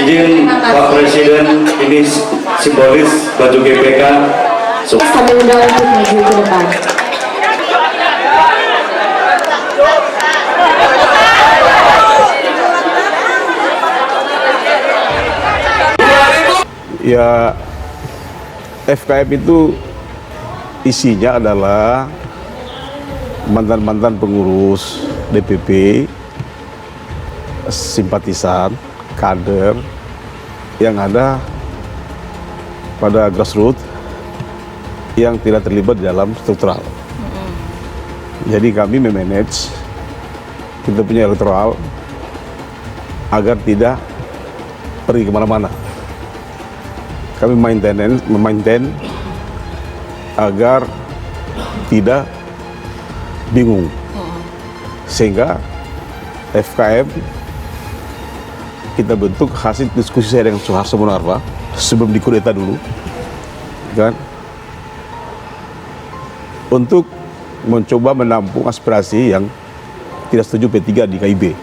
izin Pak Presiden, ini simbolis baju GPK. Kami undang untuk maju ke depan. Ya, FKM itu isinya adalah mantan-mantan pengurus DPP, simpatisan, kader yang ada pada grassroots yang tidak terlibat di dalam struktural. Jadi kami memanage kita punya elektoral agar tidak pergi kemana-mana. Kami memaintain agar tidak bingung, sehingga FKM kita bentuk hasil diskusi saya dengan Suharto Monoarfa sebelum dikudeta dulu, kan, untuk mencoba menampung aspirasi yang tidak setuju P3 di KIB.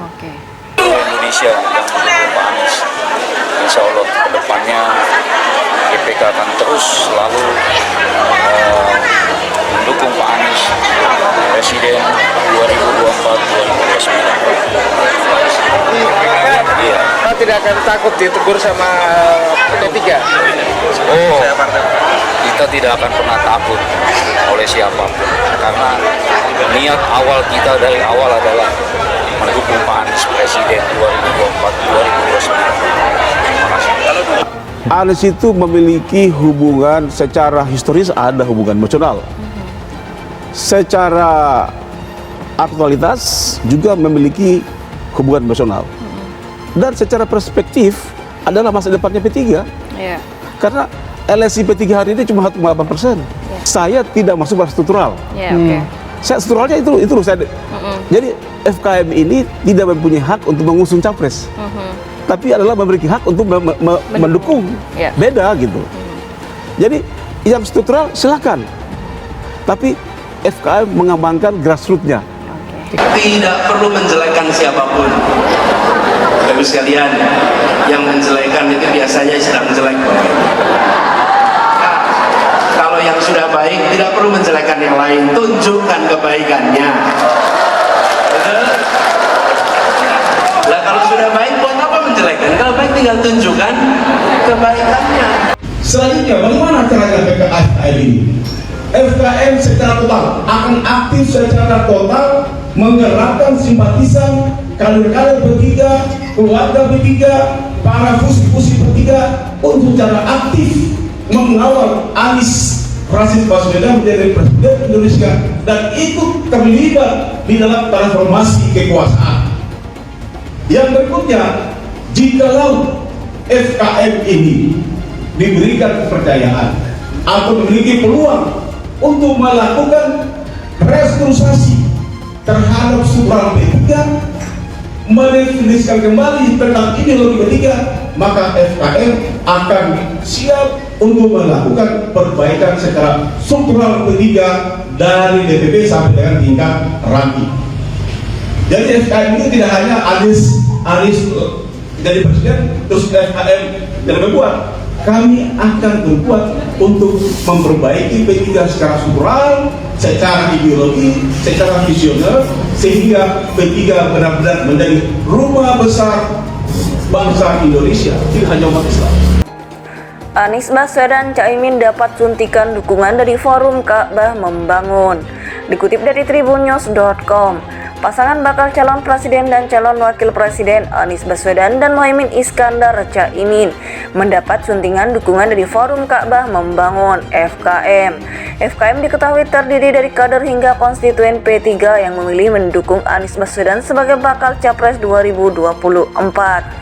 Oke. Indonesia yang mendukung Pak Anies, insya Allah ke depannya GPK akan terus selalu mendukung Pak Anies Presiden 2024-2029. Iya. Kita tidak akan takut ditegur sama P3. Oh, kita tidak akan pernah takut oleh siapapun, karena niat awal kita dari awal adalah mendukung Pak Anies Presiden 2024-2029. Terima kasih. Anies itu memiliki hubungan secara historis, ada hubungan emosional. Secara aktualitas juga memiliki hubungan emosional. Dan secara perspektif adalah masa depannya P3. Iya. Karena LSI P3 hari ini cuma 1,8%. Saya tidak masuk pada struktural. Iya, oke. Saya strukturalnya itu saya. Jadi FKM ini tidak mempunyai hak untuk mengusung capres. Tapi adalah memiliki hak untuk mendukung. Ya. Beda gitu. Jadi yang struktural silakan. Tapi FKM mengembangkan grassroots-nya. Tidak perlu menjelekkan siapapun. Bapak sekalian, yang menjelekkan itu biasanya sedang jelek. Kalau yang sudah baik tidak perlu menjelekkan yang lain, tunjukkan kebaikannya. Betul? Lah kalau sudah baik buat apa menjelekkan? Kalau baik tinggal tunjukkan kebaikannya. Selanjutnya, bagaimana caranya FKM ini? FKM secara total akan aktif secara total menggerakkan simpatisan, kader-kader P3, keluarga P3, para fusi-fusi P3 untuk secara aktif mengawal Anies Rashid Baswedan menjadi Presiden Indonesia dan ikut terlibat di dalam transformasi kekuasaan. Yang berikutnya, jikalau FKM ini diberikan kepercayaan atau memiliki peluang untuk melakukan restrukturisasi terhadap struktural P3, mendefinisikan kembali tentang ideologi P3, maka FKM akan siap untuk melakukan perbaikan secara struktural P3 dari DPP sampai dengan tingkat ranting. Jadi FKM ini tidak hanya Anies jadi presiden terus FKM tidak berbuat. Kami akan berbuat untuk memperbaiki P3 secara struktural, secara ideologi, secara visioner, sehingga P3 benar-benar menjadi rumah besar bangsa Indonesia, tidak hanya umat Islam. Anies Baswedan Caimin dapat suntikan dukungan dari Forum Ka'bah Membangun. Dikutip dari tribunnews.com, pasangan bakal calon presiden dan calon wakil presiden Anies Baswedan dan Muhaimin Iskandar Caimin mendapat suntingan dukungan dari Forum Ka'bah Membangun (FKM). FKM diketahui terdiri dari kader hingga konstituen P3 yang memilih mendukung Anies Baswedan sebagai bakal capres 2024.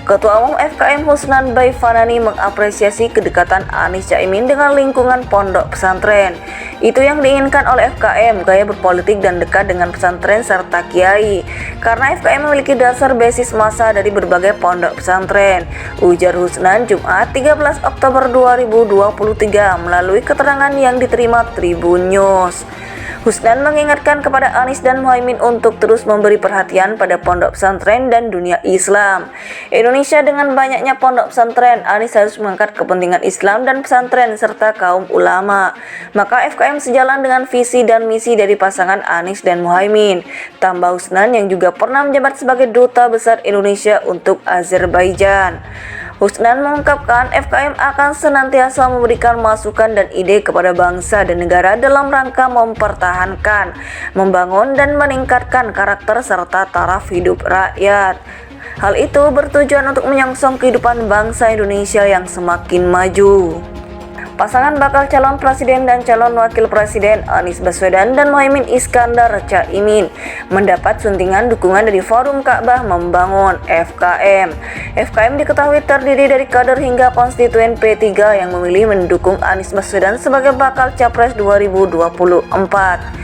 Ketua Umum FKM Husnan Baifanani mengapresiasi kedekatan Anies Caimin dengan lingkungan pondok pesantren. Itu yang diinginkan oleh FKM, gaya berpolitik dan dekat dengan pesantren serta kiai. Karena FKM memiliki dasar basis massa dari berbagai pondok pesantren, ujar Husnan Jumat 13 Oktober 2023 melalui keterangan yang diterima Tribun News. Husnan mengingatkan kepada Anies dan Muhaimin untuk terus memberi perhatian pada pondok pesantren dan dunia Islam. Indonesia dengan banyaknya pondok pesantren, Anies harus mengangkat kepentingan Islam dan pesantren serta kaum ulama. Maka FKM sejalan dengan visi dan misi dari pasangan Anies dan Muhaimin. Tambah Husnan yang juga pernah menjabat sebagai Duta Besar Indonesia untuk Azerbaijan. Husnan mengungkapkan FKM akan senantiasa memberikan masukan dan ide kepada bangsa dan negara dalam rangka mempertahankan, membangun dan meningkatkan karakter serta taraf hidup rakyat. Hal itu bertujuan untuk menyongsong kehidupan bangsa Indonesia yang semakin maju. Pasangan bakal calon presiden dan calon wakil presiden Anies Baswedan dan Muhaimin Iskandar Caimin mendapat suntingan dukungan dari Forum Ka'bah Membangun (FKM). FKM diketahui terdiri dari kader hingga konstituen P3 yang memilih mendukung Anies Baswedan sebagai bakal capres 2024.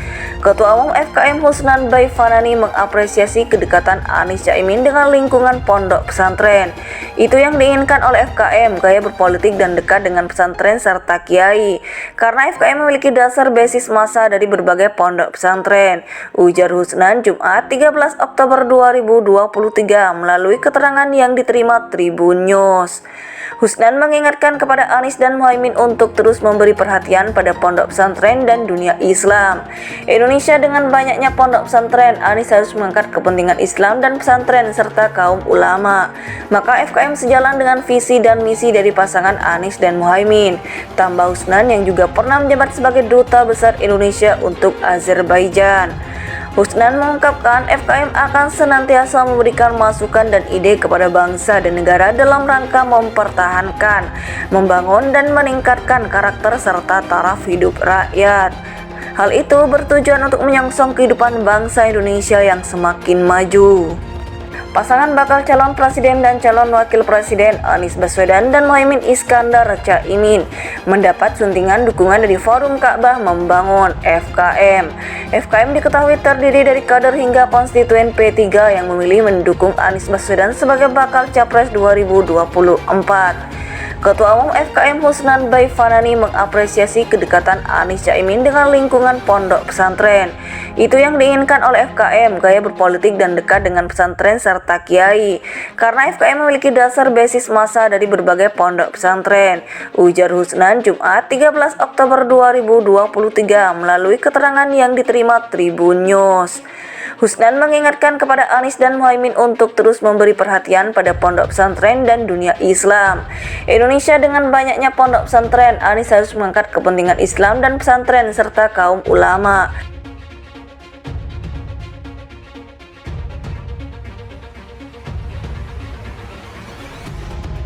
Ketua Umum FKM Husnan Baifanani mengapresiasi kedekatan Anies Caimin dengan lingkungan pondok pesantren. Itu yang diinginkan oleh FKM, gaya berpolitik dan dekat dengan pesantren serta kiai. Karena FKM memiliki dasar basis massa dari berbagai pondok pesantren, ujar Husnan Jumat 13 Oktober 2023 melalui keterangan yang diterima Tribun News. Husnan mengingatkan kepada Anies dan Muhaimin untuk terus memberi perhatian pada pondok pesantren dan dunia Islam. Indonesia dengan banyaknya pondok pesantren, Anies harus mengangkat kepentingan Islam dan pesantren serta kaum ulama. Maka FKM sejalan dengan visi dan misi dari pasangan Anies dan Muhaimin. Tambah Husnan yang juga pernah menjabat sebagai Duta Besar Indonesia untuk Azerbaijan. Husnan mengungkapkan FKM akan senantiasa memberikan masukan dan ide kepada bangsa dan negara dalam rangka mempertahankan, membangun dan meningkatkan karakter serta taraf hidup rakyat. Hal itu bertujuan untuk menyongsong kehidupan bangsa Indonesia yang semakin maju. Pasangan bakal calon presiden dan calon wakil presiden Anies Baswedan dan Muhaimin Iskandar Caimin mendapat suntingan dukungan dari Forum Ka'bah Membangun (FKM). FKM diketahui terdiri dari kader hingga konstituen P3 yang memilih mendukung Anies Baswedan sebagai bakal capres 2024. Ketua Umum FKM Husnan Baifanani mengapresiasi kedekatan Anies Caimin dengan lingkungan pondok pesantren. Itu yang diinginkan oleh FKM, gaya berpolitik dan dekat dengan pesantren serta kiai. Karena FKM memiliki dasar basis massa dari berbagai pondok pesantren, ujar Husnan Jumat 13 Oktober 2023 melalui keterangan yang diterima Tribun News. Husnan mengingatkan kepada Anies dan Muhaimin untuk terus memberi perhatian pada pondok pesantren dan dunia Islam. Indonesia dengan banyaknya pondok pesantren, Anies harus mengangkat kepentingan Islam dan pesantren serta kaum ulama.